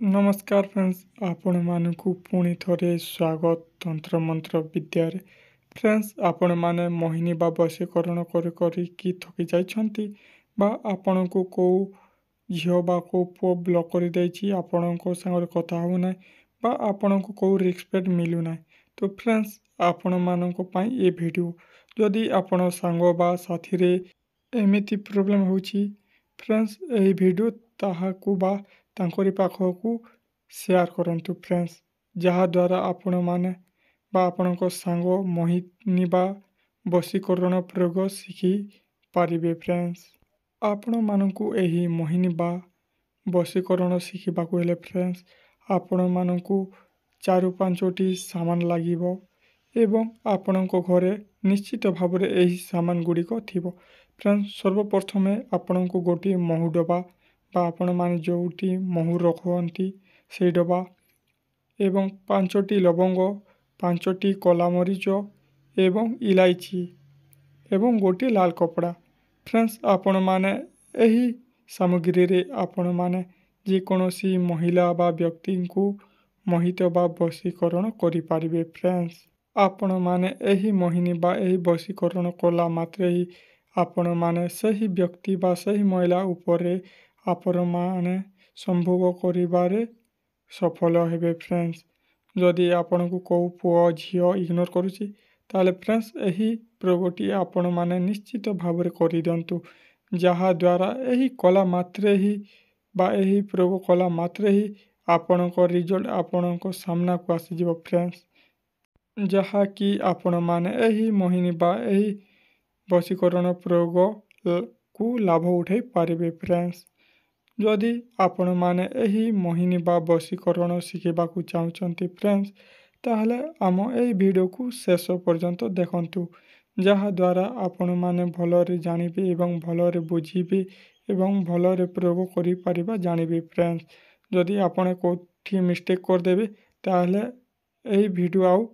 नमस्कार फ्रेंड्स आपण मानकु पुणी थरे स्वागत तंत्र मंत्र विद्यारे फ्रेंड्स आपण माने मोहिनी बा वशीकरण करी कि थकी जाइछंती बा आपण को को झियो बा को पो ब्लॉक कर देछि आपण को संग कथा हो नै बा आपण को को रिस्पेक्ट मिलु नै। तो फ्रेंड्स आपण मानक पई ए वीडियो जदि आपण संग बा साथी रे एमिति प्रॉब्लम होछि फ्रेंड्स ए वीडियो ताहाकु बा तांकरी पाखकु शेयर करंतु फ्रेंड्स जहाद्वारा आपण माने बा आपणक सांग मोहिनी बा वशीकरण प्रयोग शिखी पारिबे फ्रेंड्स। आपण मानकु एही मोहिनी बा वशीकरण शिखिबाकु हेले फ्रेंड्स आपण मानकु 4-5टी सामान लागिबो एवं आपणक घरे निश्चित भावरे एही सामान गुड़िक थिबो फ्रेंड्स। सर्वप्रथमे आपणकु गोटी महु डबा बा आपण माने जोटी महु रखुंती से डबा एवं 5टी लवंग 5टी कला मरीच एवं इलायची एवं गोटी लाल कपड़ा फ्रेंड्स आपण माने एही सामग्री रे आपण माने जे कोनोसी महिला बा व्यक्ति को मोहित बा वशीकरण करि पारिबे फ्रेंड्स। आपण माने एही मोहिनी बा एही वशीकरण कला मात्रे ही आपण माने सही व्यक्ति बा सही महिला ऊपर आपण माने संभोग करिबारे सफल हेबे फ्रेंड्स। जदि आपण को को पुओ झियो इग्नोर करूची ताले फ्रेंड्स एही प्रयोगटी आपण माने निश्चित भावरे करि दंतु जहा द्वारा एही कला मात्रे ही बा एही प्रयोग कला मात्रे ही आपण को रिजल्ट आपण को सामना को आसी जिवो फ्रेंड्स। जहा कि आपण माने एही मोहिनी बा एही वशीकरण प्रयोग को लाभ उठाई पारिबे फ्रेंड्स। जदि आपण माने एही मोहिनी बा वशीकरण शिखिबाकु चाहुचंती फ्रेंड्स ताहले आम एही वीडियो को शेष पर्यंत देखंतु जहा द्वारा आपण माने भलरे जानिबे एवं भलरे बुझिबे एवं भलरे प्रयोग करि पारिबा जानिबे फ्रेंड्स। जदि आपण कोठी मिस्टेक कर देबे ताहले एही वीडियो आउ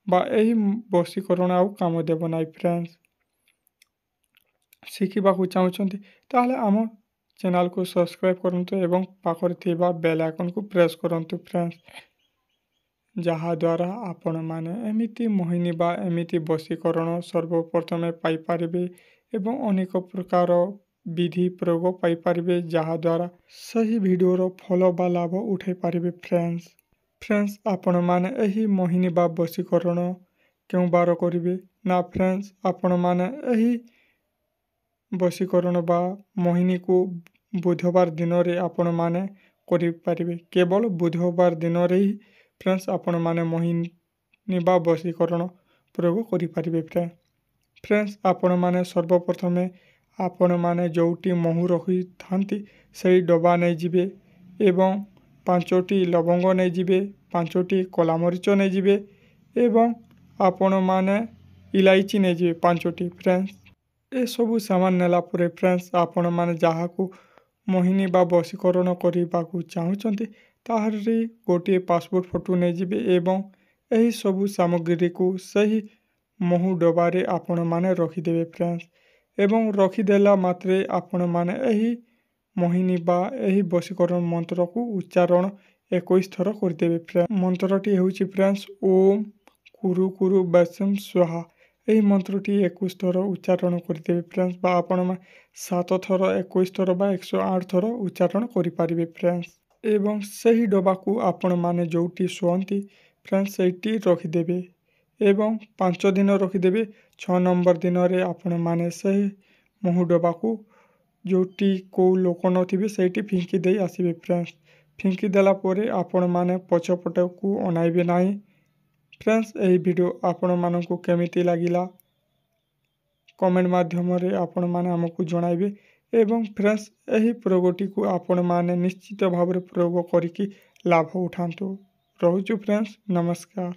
बा एही वशीकरण आउ काम देबो नाइ फ्रेंड्स। शिखिबाकु चाहुचंती ताहले आम चैनल को सब्सक्राइब करंतु एवं पाखरे थिबा बेल आइकन को प्रेस करंतु फ्रेंड्स जहा द्वारा आपण माने एमिति मोहिनी बा एमिति वशीकरण सर्वप्रथमे पाई पारिबे एवं अनेक प्रकार विधि प्रयोग पाई पारिबे जहा द्वारा सही वीडियो रो फलो बा लाभ उठाई पारिबे फ्रेंड्स। फ्रेंड्स आपण माने एही मोहिनी बा वशीकरण केउ बार करिवे ना फ्रेंड्स आपण माने एही वशीकरण बा मोहिनी को बुधवार दिन रे आपण माने करि पारिबे केवल बुधवार दिन रे ही फ्रेंड्स आपण माने मोहिनी बा वशीकरण प्रयोग करि पारिबे फ्रेंड्स। आपण माने सर्वप्रथमे आपण माने जोटी महु रखि थांती सेही डबा नै जिबे एवं 5टी लवंग नै जिबे 5टी कला मरीच नै जिबे एवं आपण माने इलायची नै जिबे 5टी फ्रेंड्स। ए सबु सामान नेला परे फ्रेंड्स आपण माने जाहाकू मोहिनी बा वशीकरण करिबाकु चाहुचंती ताहारी गोटे पासपोर्ट फोटो नै जिबे एवं एही सबु सामग्री को सही महु डबारे आपण माने रखि देबे फ्रेंड्स एवं रखि देला मात्रे आपण माने एही मोहिनी बा एही वशीकरण मंत्र को उच्चारण 21 थर कर देबे फ्रेंड्स। मंत्रटी हेउची फ्रेंड्स ओम कुरु कुरु वैश्यम स्वाहा एही मंत्रटी 21 थर उच्चारण करदेबे फ्रेंड्स बा आपण 7 थर 21 थर बा 108 थर उच्चारण करि पारिबे फ्रेंड्स एवं सही डबा को आपण माने जोटी सोंती फ्रेंड्स सेठी रखि देबे एवं 5 दिन रखि देबे 6 नंबर दिन रे आपण माने सही महु डबा को जोटी को लोक नथिबे सेठी फिंकी देई आसीबे फ्रेंड्स। फिंकी देला परे आपण माने पछपट को अनाइबे नाही फ्रेंड्स। एही वीडियो आपण मानकु केमिति लागिला कमेंट माध्यम रे आपण माने हमकु जणाइबे एवं फ्रेंड्स एही प्रयोगटी को आपण माने निश्चित भाव रे प्रयोग करिकि लाभ उठांतु। रहुछु फ्रेंड्स नमस्कार।